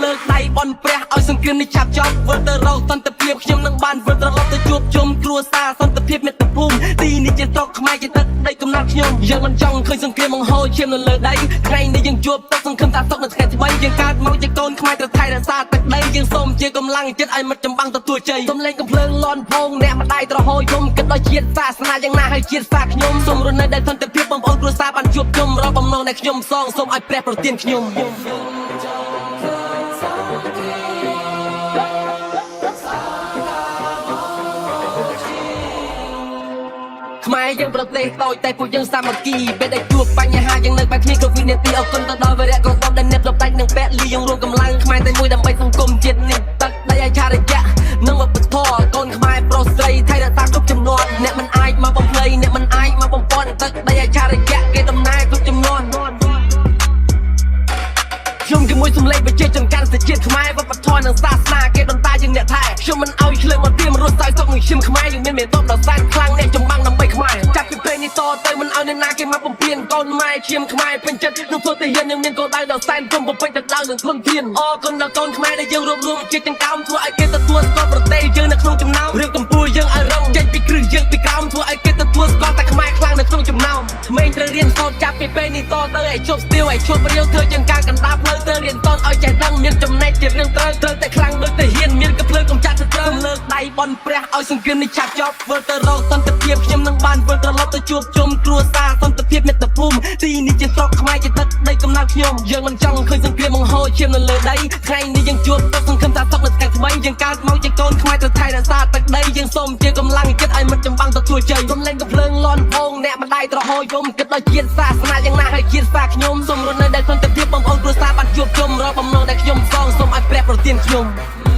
លើកដៃបន់ព្រះឲ្យសង្គ្រាមនេះចាប់ចប់វិលទៅរកសន្តិភាពខ្ញុំនឹងបានវិលត្រឡប់ទៅជួបជុំគ្រួសារសន្តិភាពមាតុភូមិទីនេះជាស្រុកខ្មែរជាទឹកដីកំណើតខ្ញុំយើងមិនចង់ឃើញសង្គ្រាមបង្ហូរឈាមនៅលើដីថ្ងៃនេះយើងជួបទឹកសង្ឃឹមថាសុខនៅថ្ងៃថ្មីយើងកើតមកជាកូនខ្មែរត្រូវថែរក្សាទឹកដីយើងសូមជាកម្លាំងចិត្តឲ្យមិត្តចម្បាំងទទួលជ័យសូមលេងកំភ្លើងលាន់ផងអ្នកម្ដាយត្រហោយខ្ញុំគិតដល់ជាតិសាសនាយ៉ាងណាហើយជាតិសាខ្ញុំសូមរស់នៅដោយសន្តិភាពបងប្អូនគ្រួសារបានជួបជុំរកបំណងដែលខ្ញុំសងសូមឲ្យព្រះប្រទានខ្ញុំខ្មែរយើងប្រទេសតូចតែពួកយើងសាមគ្គីពេលដែលជួបបញ្ហាយើងនៅបែបគ្នាគ្រប់វិនាទីអរគុណទៅដល់វីរៈកងទ័ពដែលអ្នកប្រដាច់នឹងពលីយើងរួមកម្លាំងខ្មែរតែមួយដើម្បីសង្គមជាតិនេះទឹកដីអច្ឆរិយៈនិងវប្បធម៌កូនខ្មែរប្រុសស្រីថៃរក្សាគ្រប់ចំនួនអ្នកមិនអាចមកបំភ្លៃអ្នកមិនអាចមកបំពាន់ទឹកដីអច្ឆរិយៈគេដំណើរគ្រប់ចំនួនខ្ញុំជាមួយសំឡេងប្រជាជនកាន់សេចក្ដីខ្មែរវប្បធម៌និងសាសនាគេបន្តយើងអ្នកថែខ្ញុំមិនអោយឆ្លើយមកទៀមរស់សើចសុខនឹងឈាមខ្មែរយើងមានមេតបដល់សែនខ្លាំងអ្នកចម្បាំងដើម្បីខ្មែរចាប់ពីពេលនេះតទៅមិនអោយអ្នកណាគេមកបំពេញកូនម៉ែឈាមខ្មែរពេញចិត្តនឹងធ្វើទៅហ៊ាននឹងមានកោដៅដល់សែនគុំបំពេញទៅដល់នឹងធនធានអរគុណដល់កូនខ្មែរដែលយើងរួបរวมជាទាំងកោមធ្វើឲ្យគេទទួលស្គាល់ប្រទេសយើងនៅក្នុងចំណោមរឿងកម្ពុជាយើងឲ្យរងចេញពីគ្រឹះយើងពីក្រោមធ្វើឲ្យគេទទួលស្គាល់តែខ្មែរខ្លាំងនៅក្នុងចំណោមក្មេងត្រូវរៀនសូត្រចាប់ពីពេលនេះតទៅឲ្យជប់ស្ទាវឲ្យជប់រៀវធ្វើជាងការកណ្ដាប់ផ្លូវទៅរៀនតឲ្យចេះដឹងមានចំណេះជារឿងត្រូវតែខ្លាំងដូចតែហ៊ានមានកភ្លើងកំចាត់ទៅត្រូវលើកដៃបន់ព្រះឲ្យសង្គ្រាមនេះឆាប់ចប់វិលទៅរកសន្តិភាពខ្ញុំនឹងបានវិលត្រឡប់ទៅជួបជុំគ្រួសារសន្តិភាពមាតុភូមិទីនេះជាស្រុកខ្មែរជាទឹកដីកំណើតខ្ញុំយើងមិនចង់ឃើញសង្គ្រាមបង្ហូរឈាមនៅលើដីថ្ងៃនេះយើងជួបទឹកសង្ឃឹមថាសុខនៅថ្ងៃថ្មីយើងកើតមកជាកូនខ្មែរត្រូវថែរក្សាទឹកដីយើងសូមជាកម្លាំងចិត្តឲ្យមិត្តចម្បាំងទទួលជ័យសូមលេងកំភ្លើងលាន់ផងអ្នកម្ដាយត្រហោយខ្ញុំគិតដល់ជាតិសាសនាយ៉ាងណាហើយជាតិសាខ្ញុំសូមរស់នៅដោយសន្តិភាពបងប្អូនគ្រួសារបានជួបជុំរកបំណងដែលខ្ញុំសងសូមឲ្យព្រះប្រទានខ្ញុំ